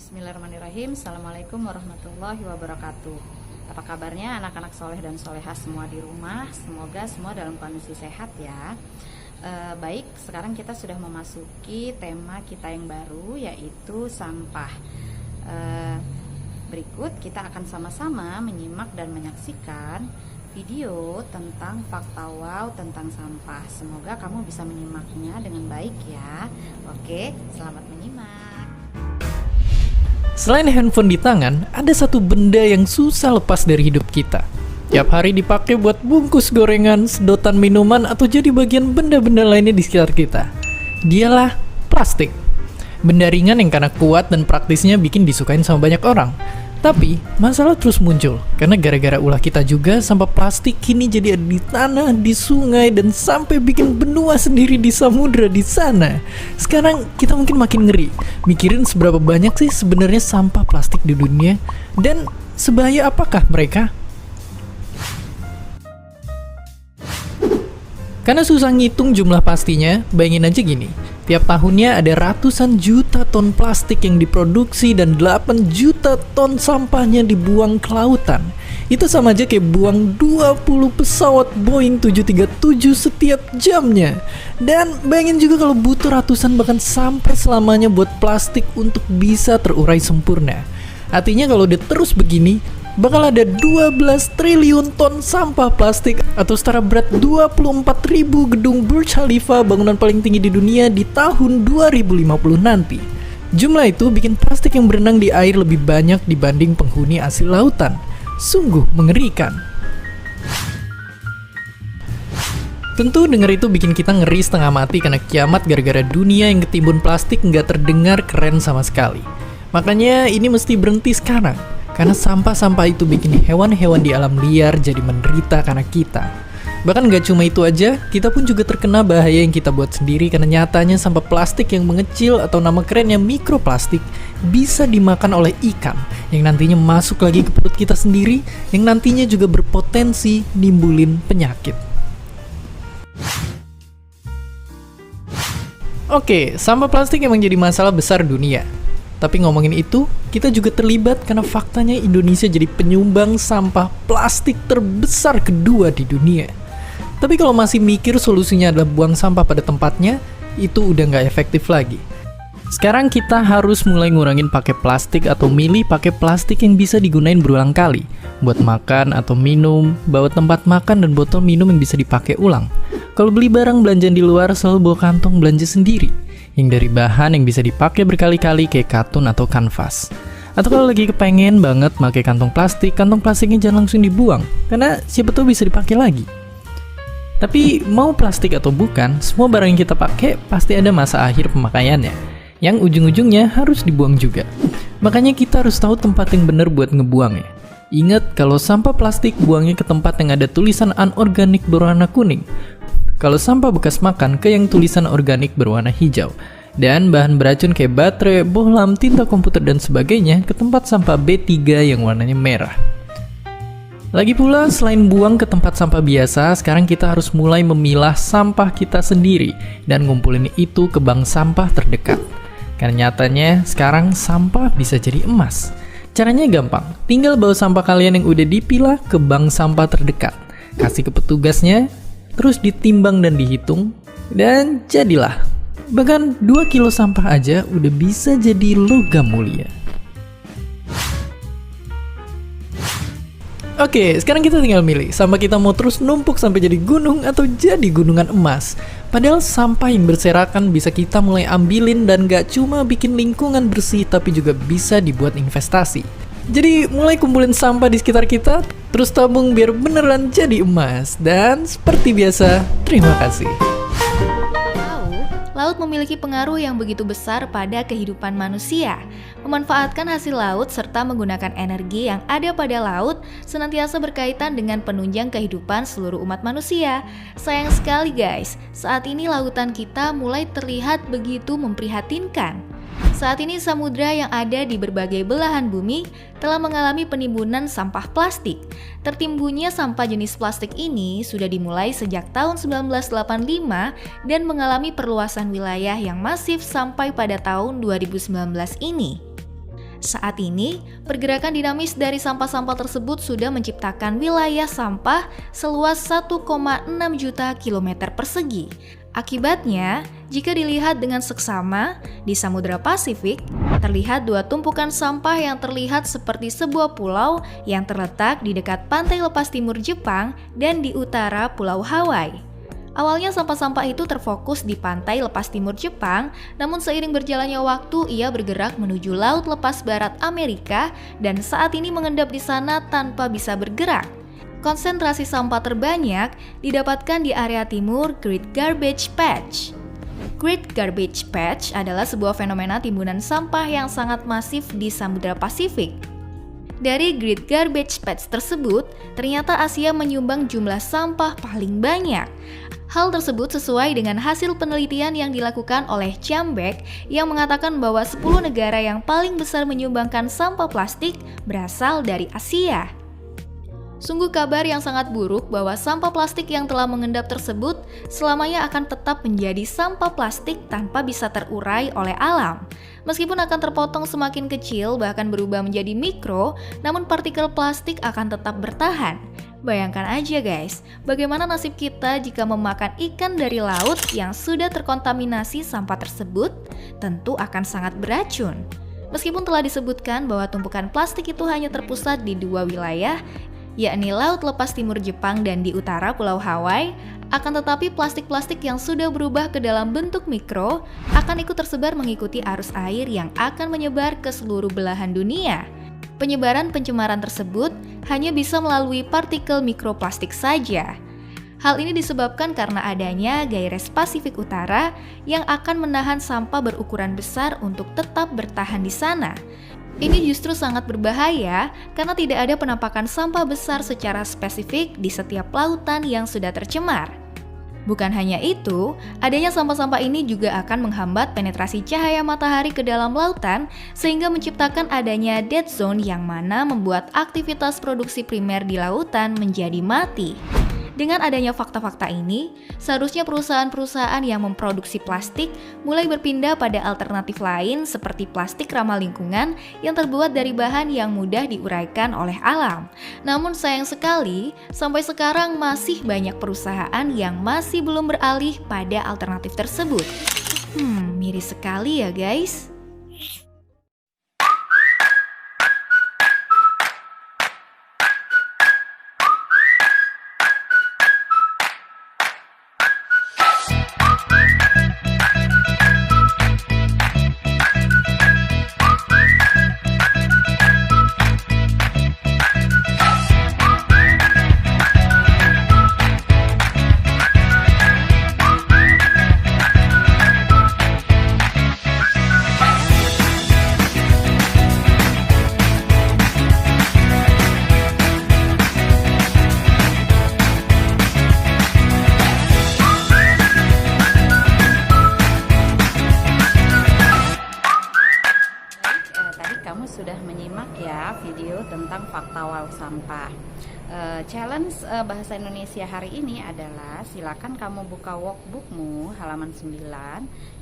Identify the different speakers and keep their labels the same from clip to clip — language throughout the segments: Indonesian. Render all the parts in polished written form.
Speaker 1: Bismillahirrahmanirrahim. Assalamualaikum warahmatullahi wabarakatuh. Apa kabarnya anak-anak soleh dan solehah semua di rumah? Semoga semua dalam kondisi sehat ya. Baik, sekarang kita sudah memasuki tema kita yang baru, yaitu sampah. Berikut kita akan sama-sama menyimak dan menyaksikan video tentang fakta wow tentang sampah. Semoga kamu bisa menyimaknya dengan baik ya. Oke, selamat menyimak.
Speaker 2: Selain handphone di tangan, ada satu benda yang susah lepas dari hidup kita. Tiap hari dipakai buat bungkus gorengan, sedotan minuman, atau jadi bagian benda-benda lainnya di sekitar kita. Dialah plastik. Benda ringan yang karena kuat dan praktisnya bikin disukain sama banyak orang. Tapi, masalah terus muncul, karena gara-gara ulah kita juga, sampah plastik kini jadi ada di tanah, di sungai, dan sampai bikin benua sendiri di samudra di sana. Sekarang, kita mungkin makin ngeri, mikirin seberapa banyak sih sebenarnya sampah plastik di dunia, dan sebahaya apakah mereka? Karena susah ngitung jumlah pastinya, bayangin aja gini. Tiap tahunnya ada ratusan juta ton plastik yang diproduksi dan 8 juta ton sampahnya dibuang ke lautan. Itu sama aja kayak buang 20 pesawat Boeing 737 setiap jamnya. Dan bayangin juga kalau butuh ratusan bahkan sampai selamanya buat plastik untuk bisa terurai sempurna. Artinya kalau dia terus begini, bakal ada 12 triliun ton sampah plastik atau setara berat 24.000 gedung Burj Khalifa, bangunan paling tinggi di dunia di tahun 2050 nanti. Jumlah itu bikin plastik yang berenang di air lebih banyak dibanding penghuni asli lautan. Sungguh mengerikan. Tentu denger itu bikin kita ngeri setengah mati karena kiamat gara-gara dunia yang ketimbun plastik nggak terdengar keren sama sekali. Makanya ini mesti berhenti sekarang. Karena sampah-sampah itu bikin hewan-hewan di alam liar jadi menderita karena kita. Bahkan gak cuma itu aja, kita pun juga terkena bahaya yang kita buat sendiri karena nyatanya sampah plastik yang mengecil atau nama kerennya mikroplastik bisa dimakan oleh ikan yang nantinya masuk lagi ke perut kita sendiri, yang nantinya juga berpotensi nimbulin penyakit. Oke, sampah plastik emang jadi masalah besar dunia. Tapi ngomongin itu, kita juga terlibat karena faktanya Indonesia jadi penyumbang sampah plastik terbesar kedua di dunia. Tapi kalau masih mikir solusinya adalah buang sampah pada tempatnya, itu udah nggak efektif lagi. Sekarang kita harus mulai ngurangin pakai plastik atau milih pakai plastik yang bisa digunain berulang kali. Buat makan atau minum, bawa tempat makan dan botol minum yang bisa dipakai ulang. Kalau beli barang belanjaan di luar, selalu bawa kantong belanja sendiri yang dari bahan yang bisa dipakai berkali-kali kayak katun atau kanvas. Atau kalau lagi kepengen banget pakai kantong plastiknya jangan langsung dibuang, karena siapa tahu bisa dipakai lagi. Tapi mau plastik atau bukan, semua barang yang kita pakai pasti ada masa akhir pemakaiannya, yang ujung-ujungnya harus dibuang juga. Makanya kita harus tahu tempat yang benar buat ngebuangnya. Ingat kalau sampah plastik buangnya ke tempat yang ada tulisan anorganik berwarna kuning. Kalau sampah bekas makan ke yang tulisan organik berwarna hijau. Dan bahan beracun kayak baterai, bohlam, tinta komputer dan sebagainya ke tempat sampah B3 yang warnanya merah. Lagi pula, selain buang ke tempat sampah biasa, sekarang kita harus mulai memilah sampah kita sendiri dan ngumpulin itu ke bank sampah terdekat. Karena nyatanya sekarang sampah bisa jadi emas. Caranya gampang, tinggal bawa sampah kalian yang udah dipilah ke bank sampah terdekat. Kasih ke petugasnya, terus ditimbang dan dihitung, dan jadilah. Bahkan 2 kilo sampah aja udah bisa jadi logam mulia. Oke, sekarang kita tinggal milih, sampah kita mau terus numpuk sampai jadi gunung atau jadi gunungan emas. Padahal sampah yang berserakan bisa kita mulai ambilin dan gak cuma bikin lingkungan bersih, tapi juga bisa dibuat investasi. Jadi mulai kumpulin sampah di sekitar kita, terus tabung biar beneran jadi emas. Dan seperti biasa, terima kasih.
Speaker 3: Tahu, laut memiliki pengaruh yang begitu besar pada kehidupan manusia. Memanfaatkan hasil laut serta menggunakan energi yang ada pada laut senantiasa berkaitan dengan penunjang kehidupan seluruh umat manusia. Sayang sekali guys, saat ini lautan kita mulai terlihat begitu memprihatinkan. Saat ini samudra yang ada di berbagai belahan bumi telah mengalami penimbunan sampah plastik. Tertimbunnya sampah jenis plastik ini sudah dimulai sejak tahun 1985 dan mengalami perluasan wilayah yang masif sampai pada tahun 2019 ini. Saat ini, pergerakan dinamis dari sampah-sampah tersebut sudah menciptakan wilayah sampah seluas 1,6 juta kilometer persegi. Akibatnya, jika dilihat dengan seksama, di Samudra Pasifik, terlihat dua tumpukan sampah yang terlihat seperti sebuah pulau yang terletak di dekat pantai lepas timur Jepang dan di utara Pulau Hawaii. Awalnya sampah-sampah itu terfokus di pantai lepas timur Jepang, namun seiring berjalannya waktu ia bergerak menuju laut lepas barat Amerika dan saat ini mengendap di sana tanpa bisa bergerak. Konsentrasi sampah terbanyak didapatkan di area timur Great Garbage Patch. Great Garbage Patch adalah sebuah fenomena timbunan sampah yang sangat masif di Samudra Pasifik. Dari Great Garbage Patch tersebut, ternyata Asia menyumbang jumlah sampah paling banyak. Hal tersebut sesuai dengan hasil penelitian yang dilakukan oleh Chambek yang mengatakan bahwa 10 negara yang paling besar menyumbangkan sampah plastik berasal dari Asia. Sungguh kabar yang sangat buruk bahwa sampah plastik yang telah mengendap tersebut selamanya akan tetap menjadi sampah plastik tanpa bisa terurai oleh alam. Meskipun akan terpotong semakin kecil bahkan berubah menjadi mikro, namun partikel plastik akan tetap bertahan. Bayangkan aja guys, bagaimana nasib kita jika memakan ikan dari laut yang sudah terkontaminasi sampah tersebut, tentu akan sangat beracun. Meskipun telah disebutkan bahwa tumpukan plastik itu hanya terpusat di dua wilayah, yakni laut lepas timur Jepang dan di utara Pulau Hawaii, akan tetapi plastik-plastik yang sudah berubah ke dalam bentuk mikro akan ikut tersebar mengikuti arus air yang akan menyebar ke seluruh belahan dunia. Penyebaran pencemaran tersebut hanya bisa melalui partikel mikroplastik saja. Hal ini disebabkan karena adanya Gyres Pasifik Utara yang akan menahan sampah berukuran besar untuk tetap bertahan di sana. Ini justru sangat berbahaya karena tidak ada penampakan sampah besar secara spesifik di setiap lautan yang sudah tercemar. Bukan hanya itu, adanya sampah-sampah ini juga akan menghambat penetrasi cahaya matahari ke dalam lautan sehingga menciptakan adanya dead zone yang mana membuat aktivitas produksi primer di lautan menjadi mati. Dengan adanya fakta-fakta ini, seharusnya perusahaan-perusahaan yang memproduksi plastik mulai berpindah pada alternatif lain seperti plastik ramah lingkungan yang terbuat dari bahan yang mudah diuraikan oleh alam. Namun sayang sekali, sampai sekarang masih banyak perusahaan yang masih belum beralih pada alternatif tersebut. Miris sekali ya guys.
Speaker 1: Sudah menyimak ya video tentang fakta wow sampah. Challenge bahasa Indonesia hari ini adalah silakan kamu buka workbookmu halaman 9,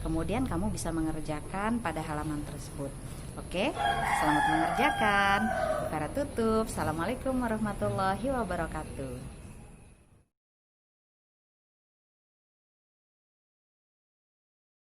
Speaker 1: kemudian kamu bisa mengerjakan pada halaman tersebut. Oke, selamat mengerjakan. Buka tutup. Assalamualaikum warahmatullahi wabarakatuh.